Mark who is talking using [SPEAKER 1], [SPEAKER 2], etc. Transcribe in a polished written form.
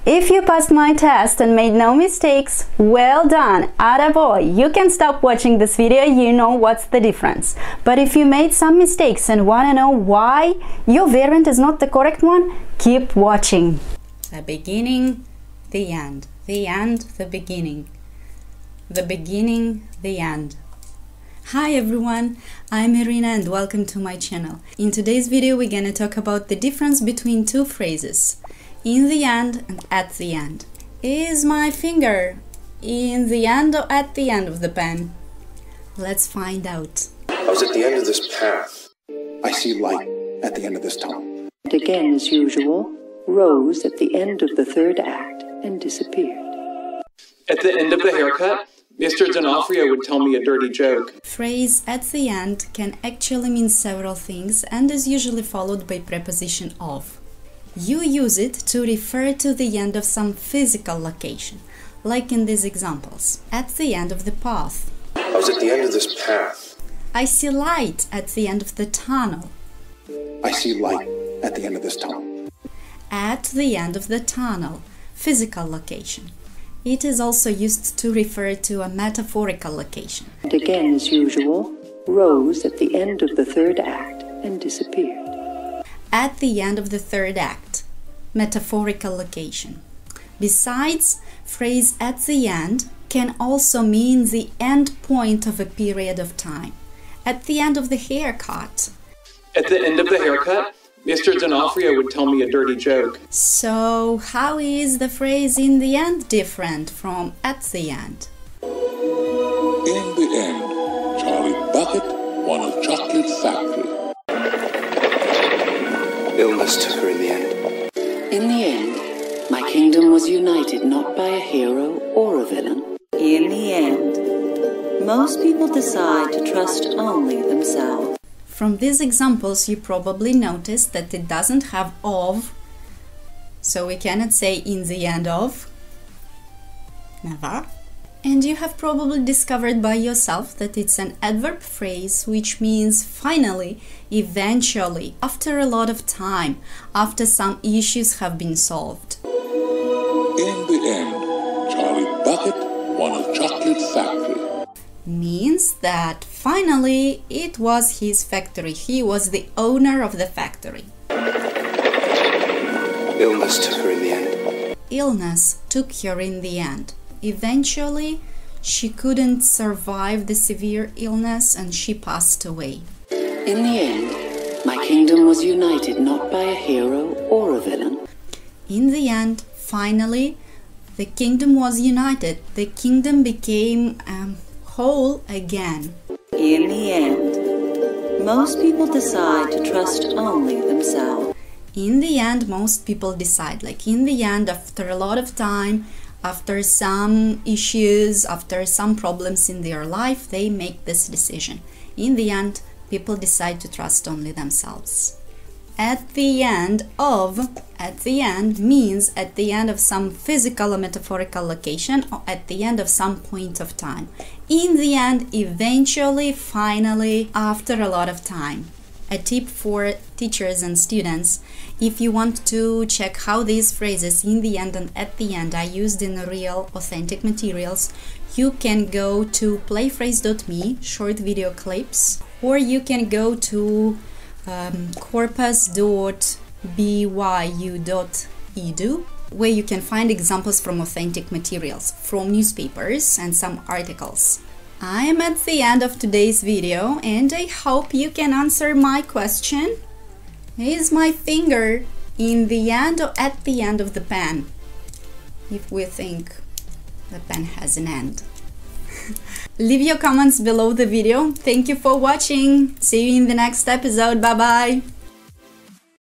[SPEAKER 1] If you passed my test and made no mistakes, well done, attaboy! You can stop watching this video, you know what's the difference. But if you made some mistakes and want to know why your variant is not the correct one, keep watching. The beginning, the end, the beginning. The beginning, the end. Hi everyone, I'm Irina and welcome to my channel. In today's video we're gonna talk about the difference between two phrases. In the end and at the end. Is my finger in the end or at the end of the pen? Let's find out.
[SPEAKER 2] I was at the end of this path.
[SPEAKER 3] I see light at the end of this tunnel.
[SPEAKER 4] And again, as usual, rose at the end of the third act and disappeared.
[SPEAKER 5] At the end of the haircut, Mr. D'Onofrio would tell me a dirty joke.
[SPEAKER 1] Phrase at the end can actually mean several things and is usually followed by preposition of. You use it to refer to the end of some physical location, like in these examples. At the end of the path.
[SPEAKER 2] I was at the end of this path.
[SPEAKER 1] I see light at the end of the tunnel.
[SPEAKER 3] I see light at the end of this tunnel.
[SPEAKER 1] At the end of the tunnel, physical location. It is also used to refer to a metaphorical location.
[SPEAKER 4] And again, as usual, rose at the end of the third act and disappeared.
[SPEAKER 1] At the end of the third act, metaphorical location. Besides, phrase at the end can also mean the end point of a period of time. At the end of the haircut.
[SPEAKER 5] At the end of the haircut, Mr. D'Onofrio would tell me a dirty joke.
[SPEAKER 1] So, how is the phrase in the end different from at the end?
[SPEAKER 6] In the end, Charlie Bucket won a chocolate factory.
[SPEAKER 2] Illness took her in the end.
[SPEAKER 4] In the end, my kingdom was united not by a hero or a villain. In the end, most people decide to trust only themselves.
[SPEAKER 1] From these examples, you probably noticed that it doesn't have of, so we cannot say in the end of. Never. And you have probably discovered by yourself that it's an adverb phrase which means finally, eventually, after a lot of time, after some issues have been solved.
[SPEAKER 6] In the end, Charlie Bucket won a chocolate factory.
[SPEAKER 1] Means that finally it was his factory. He was the owner of the factory.
[SPEAKER 2] Illness took her in the end.
[SPEAKER 1] Illness took her in the end. Eventually, she couldn't survive the severe illness and she passed away.
[SPEAKER 4] In the end, my kingdom was united not by a hero or a villain.
[SPEAKER 1] In the end, finally, the kingdom was united. The kingdom became whole again.
[SPEAKER 4] In the end, most people decide to trust only themselves.
[SPEAKER 1] In the end, most people decide. Like in the end, after a lot of time, after some issues, after some problems in their life, they make this decision. In the end, people decide to trust only themselves. At the end means at the end of some physical or metaphorical location or at the end of some point of time. In the end, eventually, finally, after a lot of time. A tip for teachers and students: if you want to check how these phrases in the end and at the end are used in real, authentic materials, you can go to playphrase.me, short video clips, or you can go to corpus.buy.edu, where you can find examples from authentic materials, from newspapers and some articles. I am at the end of today's video and I hope you can answer my question. Is my finger in the end or at the end of the pen? If we think the pen has an end. Leave your comments below the video. Thank you for watching. See you in the next episode. Bye bye.